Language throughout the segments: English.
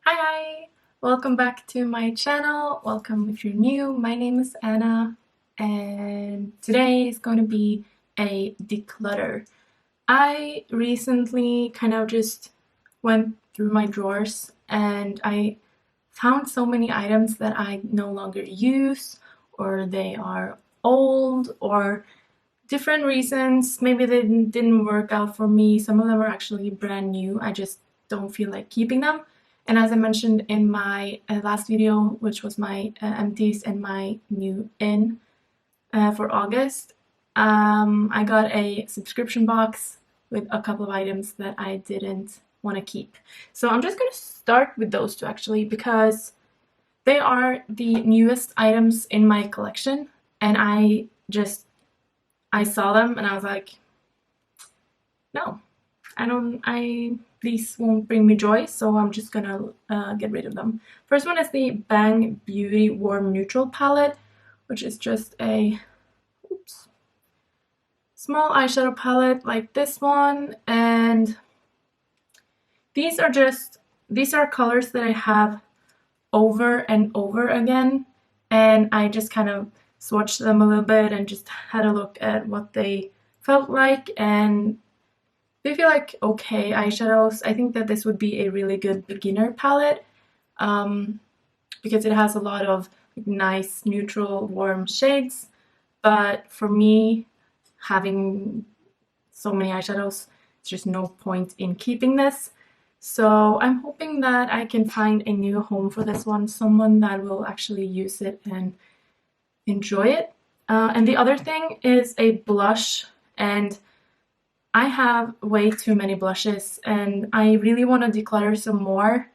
Hi! Welcome back to my channel. Welcome if you're new. My name is Anna and today is going to be a declutter. I recently kind of just went through my drawers and I found so many items that I no longer use, or they are old, or different reasons. Maybe they didn't work out for me. Some of them are actually brand new. I just don't feel like keeping them. And as I mentioned in my last video, which was my empties and my new in for August, I got a subscription box with a couple of items that I didn't want to keep. So I'm just going to start with those two actually, because they are the newest items in my collection, and I saw them and I was like, no, these won't bring me joy, so I'm just gonna get rid of them. First one is the Bang Beauty Warm Neutral palette, which is just a small eyeshadow palette like this one, and these are colors that I have over and over again, and I just kind of swatched them a little bit and just had a look at what they felt like, and they feel like okay eyeshadows. I think that this would be a really good beginner palette because it has a lot of nice neutral warm shades, but for me, having so many eyeshadows, there's just no point in keeping this. So I'm hoping that I can find a new home for this one, someone that will actually use it and enjoy it. And the other thing is a blush, and I have way too many blushes and I really want to declutter some more,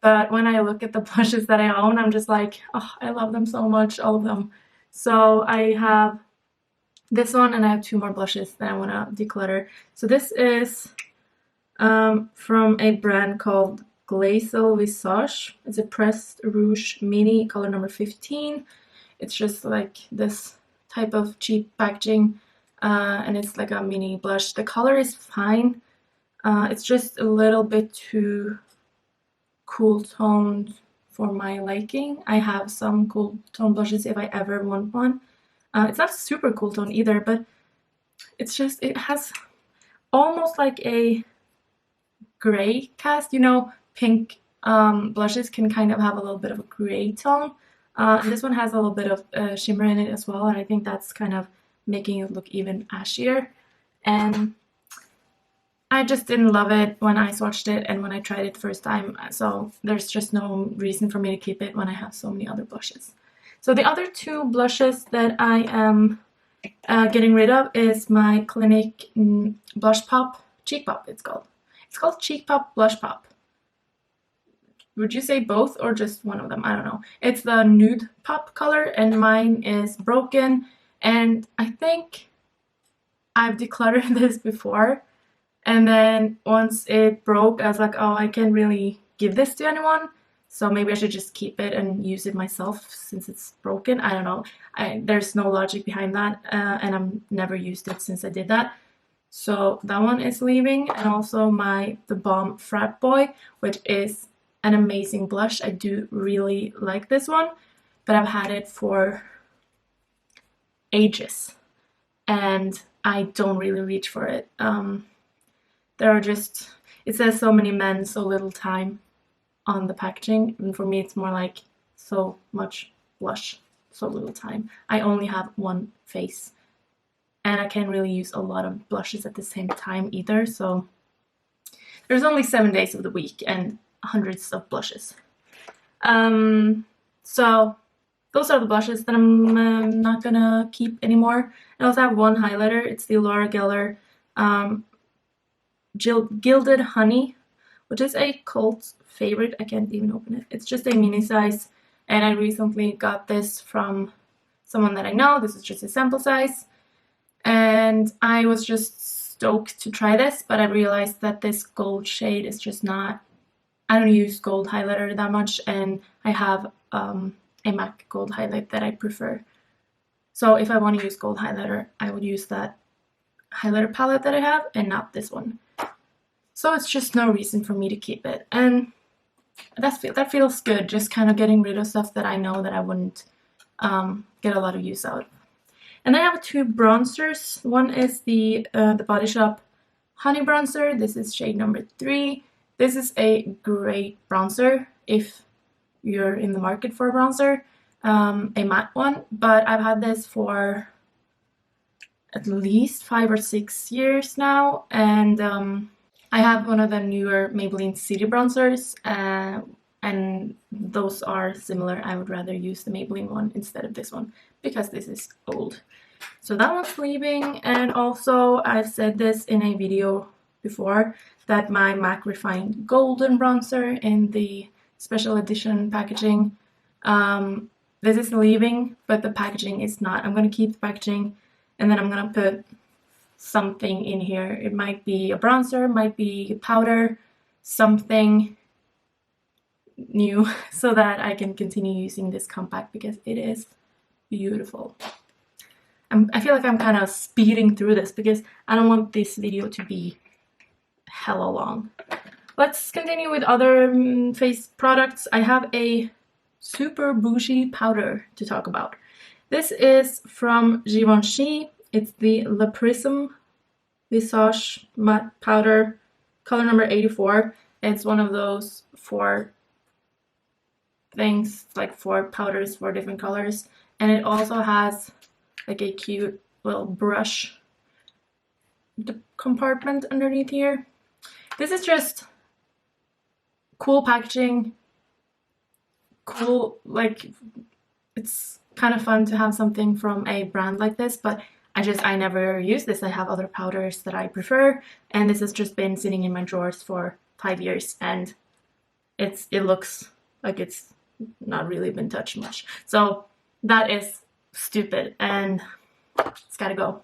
but when I look at the blushes that I own, I'm just like, oh, I love them so much, all of them. So I have this one and I have two more blushes that I want to declutter. So this is from a brand called Glacial Visage. It's a pressed rouge mini, color number 15. It's just like this type of cheap packaging, and it's like a mini blush. The color is fine. It's just a little bit too cool toned for my liking. I have some cool tone blushes if I ever want one. It's not super cool tone either, but it's just, it has almost like a gray cast. You know, pink blushes can kind of have a little bit of a gray tone. And this one has a little bit of shimmer in it as well, and I think that's kind of making it look even ashier. And I just didn't love it when I swatched it and when I tried it the first time, so there's just no reason for me to keep it when I have so many other blushes. So the other two blushes that I am getting rid of is my Clinique Blush Pop, Cheek Pop it's called. It's called Cheek Pop Blush Pop. Would you say both or just one of them? I don't know. It's the nude pop color and mine is broken, and I think I've decluttered this before, and then once it broke I was like, oh, I can't really give this to anyone, so maybe I should just keep it and use it myself since it's broken. I don't know. There's no logic behind that, and I've never used it since I did that. So that one is leaving, and also the Balm Frat Boy, which is an amazing blush. I do really like this one, but I've had it for ages and I don't really reach for it. There are just, it says so many men, so little time on the packaging, and for me it's more like so much blush, so little time. I only have one face and I can't really use a lot of blushes at the same time either, so there's only 7 days of the week and hundreds of blushes. So those are the blushes that I'm not gonna keep anymore. I also have one highlighter. It's the Laura Geller Gilded Honey, which is a cult favorite. I can't even open it. It's just a mini size, and I recently got this from someone that I know. This is just a sample size, and I was just stoked to try this, but I realized that this gold shade is just not, I don't use gold highlighter that much, and I have a MAC gold highlight that I prefer. So if I want to use gold highlighter, I would use that highlighter palette that I have and not this one. So it's just no reason for me to keep it. And that feels good, just kind of getting rid of stuff that I know that I wouldn't get a lot of use out of. And then I have two bronzers. One is the Body Shop Honey Bronzer. This is shade number 3. This is a great bronzer if you're in the market for a bronzer, a matte one. But I've had this for at least 5 or 6 years now, and I have one of the newer Maybelline City bronzers, and those are similar. I would rather use the Maybelline one instead of this one because this is old. So that one's leaving, and also I've said this in a video before that my MAC Refined Golden Bronzer in the special edition packaging, this is leaving, but the packaging is not. I'm going to keep the packaging, and then I'm going to put something in here. It might be a bronzer, might be powder, something new, so that I can continue using this compact because it is beautiful. I feel like I'm kind of speeding through this because I don't want this video to be hella long. Let's continue with other face products. I have a super bougie powder to talk about. This is from Givenchy. It's the Le Prisme Visage Matte Powder, color number 84. It's one of those 4 things, like 4 powders for different colors. And it also has like a cute little brush compartment underneath here. This is just cool packaging, cool, like, it's kind of fun to have something from a brand like this, but I never use this. I have other powders that I prefer, and this has just been sitting in my drawers for 5 years, and it looks like it's not really been touched much. So that is stupid, and it's gotta go.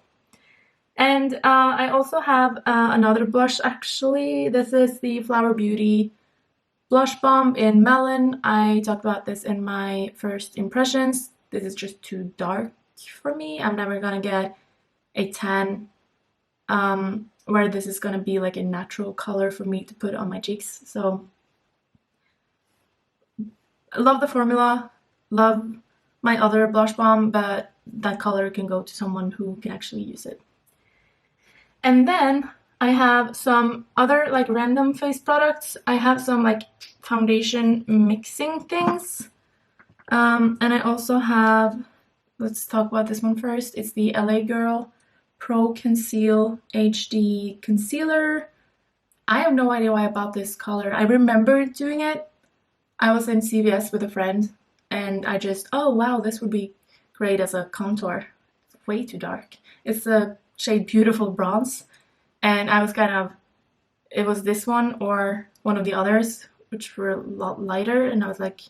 And I also have another blush, actually. This is the Flower Beauty Blush Bomb in Melon. I talked about this in my first impressions. This is just too dark for me. I'm never gonna get a tan where this is gonna be like a natural color for me to put on my cheeks. So I love the formula, love my other blush bomb, but that color can go to someone who can actually use it. And then I have some other like random face products. I have some like foundation mixing things. And I also have, let's talk about this one first. It's the LA Girl Pro Conceal HD Concealer. I have no idea why I bought this color. I remember doing it. I was in CVS with a friend, and I just, oh wow, this would be great as a contour. It's way too dark. It's the shade Beautiful Bronze, and I was kind of, it was this one or one of the others, which were a lot lighter, and I was like,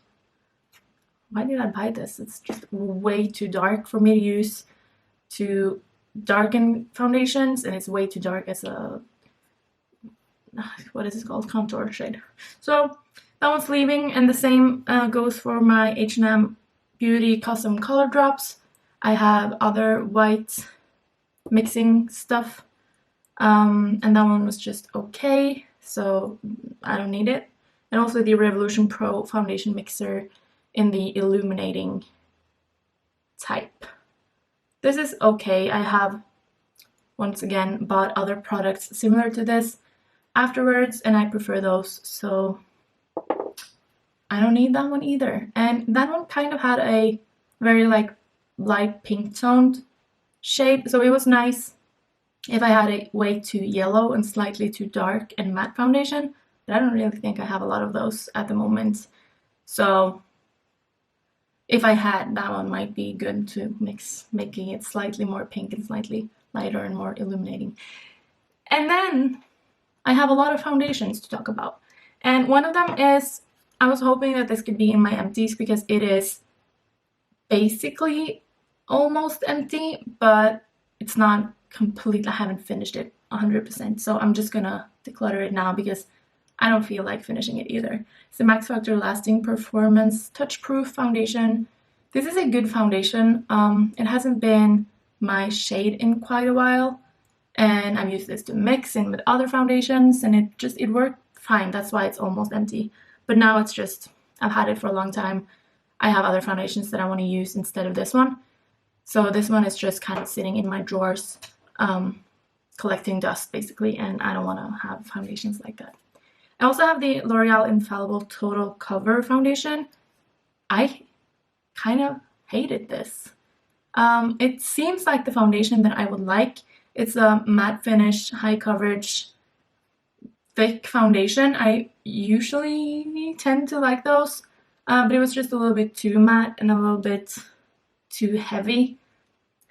why did I buy this? It's just way too dark for me to use to darken foundations, and it's way too dark as a, what is it called, contour shade. So that one's leaving, and the same goes for my H&M Beauty Custom Color Drops. I have other white mixing stuff, and that one was just okay, so I don't need it. And also the Revolution Pro Foundation Mixer in the illuminating type. This is okay. I have, once again, bought other products similar to this afterwards, and I prefer those, so I don't need that one either. And that one kind of had a very like light pink toned shade, so it was nice if I had a way too yellow and slightly too dark and matte foundation, but I don't really think I have a lot of those at the moment. So if I had, that one might be good to mix, making it slightly more pink and slightly lighter and more illuminating. And then I have a lot of foundations to talk about. And one of them is, I was hoping that this could be in my empties because it is basically almost empty, but it's not complete. I haven't finished it 100%, so I'm just gonna declutter it now because I don't feel like finishing it either. It's the Max Factor Lasting Performance Touch Proof Foundation. This is a good foundation. It hasn't been my shade in quite a while, and I've used this to mix in with other foundations, and it worked fine. That's why it's almost empty. but now it's just, I've had it for a long time. I have other foundations that I want to use instead of this one. So this one is just kind of sitting in my drawers, collecting dust basically, and I don't want to have foundations like that. I also have the L'Oreal Infallible Total Cover Foundation. I kind of hated this. It seems like the foundation that I would like. It's a matte finish, high coverage, thick foundation. I usually tend to like those, but it was just a little bit too matte and a little bit too heavy.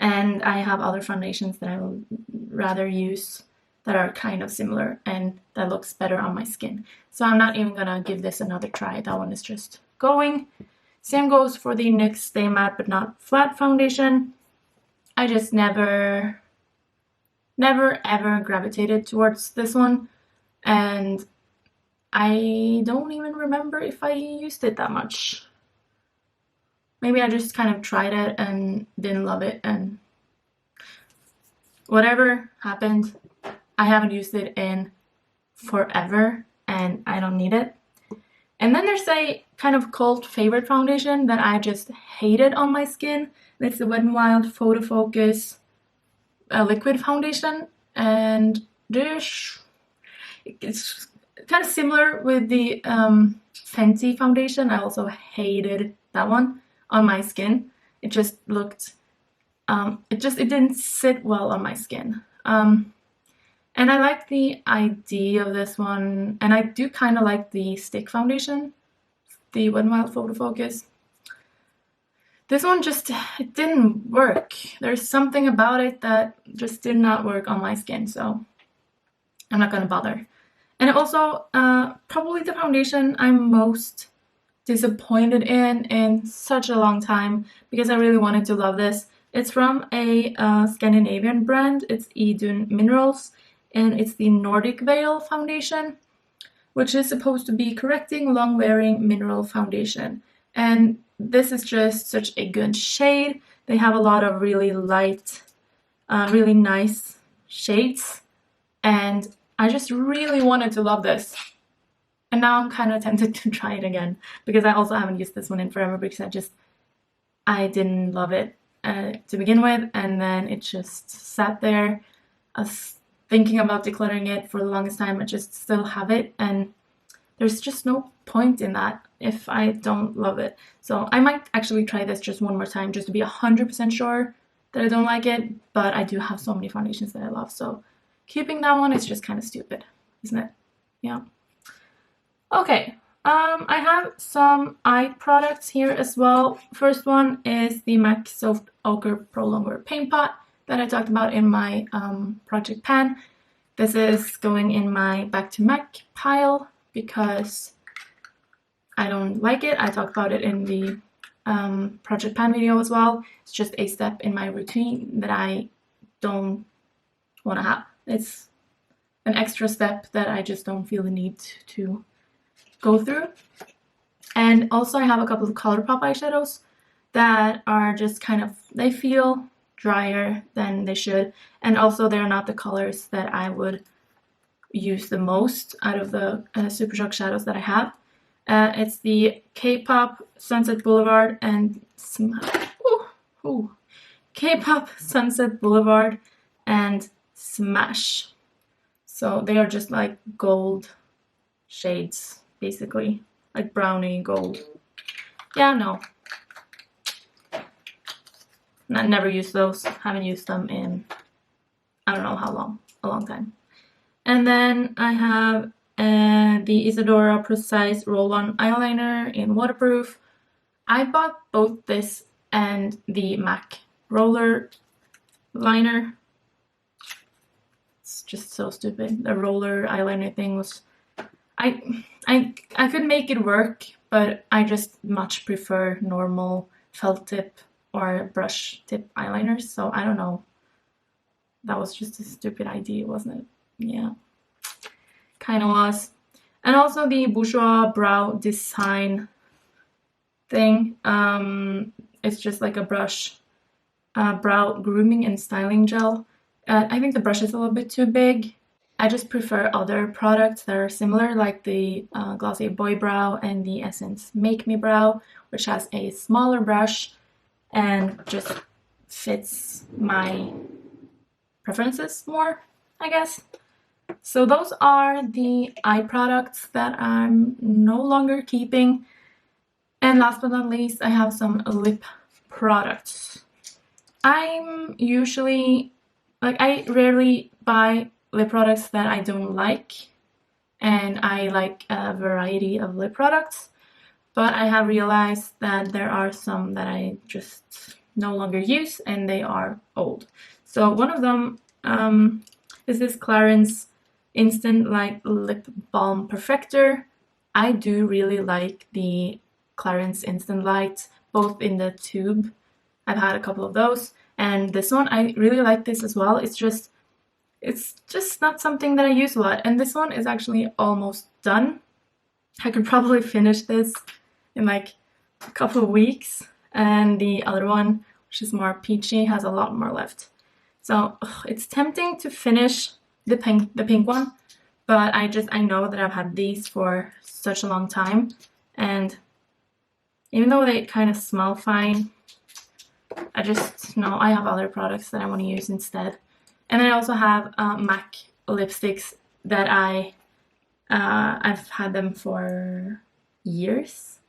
And I have other foundations that I would rather use that are kind of similar and that looks better on my skin. So I'm not even gonna give this another try. That one is just going. Same goes for the NYX Stay Matte But Not Flat foundation. I just never ever gravitated towards this one, and I don't even remember if I used it that much. Maybe I just kind of tried it and didn't love it, and whatever happened, I haven't used it in forever and I don't need it. And then there's a kind of cult favorite foundation that I just hated on my skin. It's the Wet n Wild Photo Focus liquid foundation, and it's kind of similar with the Fenty foundation. I also hated that one on my skin. It just looked, it didn't sit well on my skin. And I like the idea of this one, and I do kind of like the stick foundation, the Wet n Wild Photo Focus. This one just, it didn't work. There's something about it that just did not work on my skin, so I'm not gonna bother. And also, probably the foundation I'm most disappointed in such a long time, because I really wanted to love this. It's from a Scandinavian brand. It's Idun Minerals, and it's the Nordic Veil foundation, which is supposed to be correcting long-wearing mineral foundation. And this is just such a good shade. They have a lot of really light, really nice shades, and I just really wanted to love this. And now I'm kind of tempted to try it again, because I also haven't used this one in forever, because I didn't love it to begin with, and then it just sat there. I was thinking about decluttering it for the longest time. I just still have it, and there's just no point in that if I don't love it. So I might actually try this just one more time, just to be 100% sure that I don't like it, but I do have so many foundations that I love, so keeping that one is just kind of stupid, isn't it? Yeah. Okay, I have some eye products here as well. First one is the MAC Soft Ochre Pro Longer Paint Pot that I talked about in my project pan. This is going in my back to MAC pile because I don't like it. I talked about it in the project pan video as well. It's just a step in my routine that I don't want to have. It's an extra step that I just don't feel the need to go through. And also I have a couple of ColourPop eyeshadows that are just kind of, they feel drier than they should, and also they're not the colors that I would use the most out of the Super Shock shadows that I have. It's the K-Pop Sunset Boulevard and K-Pop Sunset Boulevard and Smash. So they are just like gold shades, basically, like brownie gold. Yeah, no. I never used those. Haven't used them in I don't know how long. A long time. And then I have the Isadora Precise Roll-On Eyeliner in waterproof. I bought both this and the MAC roller liner. It's just so stupid. The roller eyeliner thing was... I could make it work, but I just much prefer normal felt tip or brush tip eyeliners, so I don't know. That was just a stupid idea, wasn't it? Yeah, kind of was. And also the Bourjois Brow Design thing. It's just like a brush, brow grooming and styling gel. I think the brush is a little bit too big, I just prefer other products that are similar, like the Glossier Boy Brow and the Essence Make Me Brow, which has a smaller brush and just fits my preferences more, I guess. So those are the eye products that I'm no longer keeping. And last but not least, I have some lip products. I'm usually, I rarely buy lip products that I don't like, and I like a variety of lip products, but I have realized that there are some that I just no longer use and they are old. So one of them is this Clarins Instant Light Lip Balm Perfector. I do really like the Clarins Instant Light, both in the tube. I've had a couple of those, and this one, I really like this as well. It's just not something that I use a lot, and this one is actually almost done. I could probably finish this in like a couple of weeks, and the other one, which is more peachy, has a lot more left. So it's tempting to finish the pink one, but I know that I've had these for such a long time, and even though they kind of smell fine, I just know I have other products that I want to use instead. And then I also have MAC lipsticks that I've had them for years,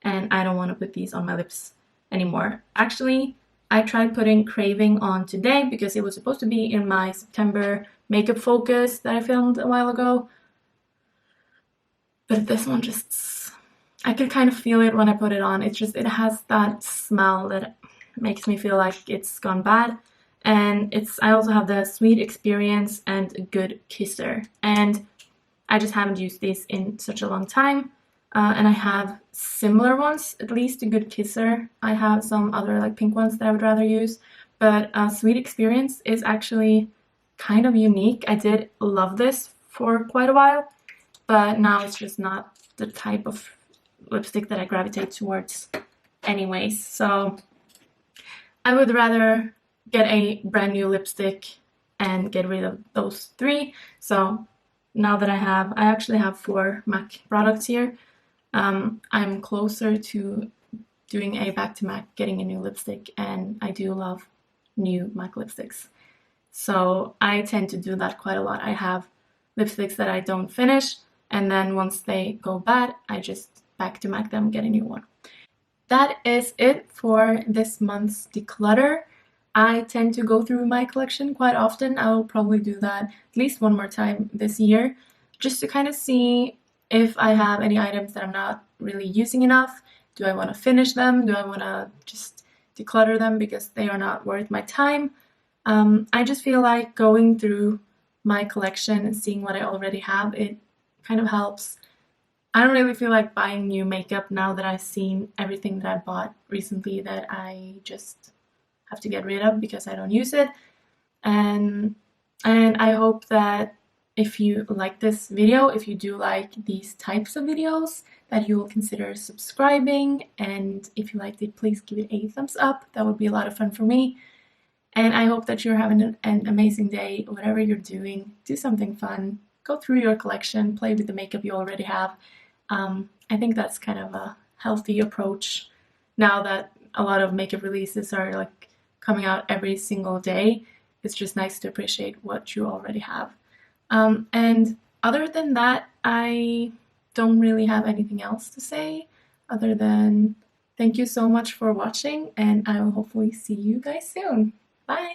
and I don't want to put these on my lips anymore. Actually, I tried putting Craving on today because it was supposed to be in my September makeup focus that I filmed a while ago. But this one just, I could kind of feel it when I put it on. It has that smell that makes me feel like it's gone bad. And I also have the Sweet Experience and Good Kisser. And I just haven't used these in such a long time. And I have similar ones, at least a Good Kisser. I have some other like pink ones that I would rather use. But Sweet Experience is actually kind of unique. I did love this for quite a while, but now it's just not the type of lipstick that I gravitate towards anyways. So I would rather get a brand new lipstick and get rid of those three. So now that I actually have 4 MAC products here. I'm closer to doing a back to MAC, getting a new lipstick, and I do love new MAC lipsticks. So I tend to do that quite a lot. I have lipsticks that I don't finish, and then once they go bad, I just back to MAC them, get a new one. That is it for this month's declutter. I tend to go through my collection quite often. I will probably do that at least one more time this year, just to kind of see if I have any items that I'm not really using enough. Do I want to finish them? Do I want to just declutter them because they are not worth my time? I just feel like going through my collection and seeing what I already have, it kind of helps. I don't really feel like buying new makeup now that I've seen everything that I bought recently that I just have to get rid of because I don't use it. And I hope that if you like this video, if you do like these types of videos, that you will consider subscribing. And if you liked it, please give it a thumbs up. That would be a lot of fun for me. And I hope that you're having an amazing day, whatever you're doing. Do something fun. Go through your collection, play with the makeup you already have. I think that's kind of a healthy approach now that a lot of makeup releases are like coming out every single day. It's just nice to appreciate what you already have. And other than that, I don't really have anything else to say other than thank you so much for watching, and I will hopefully see you guys soon. Bye!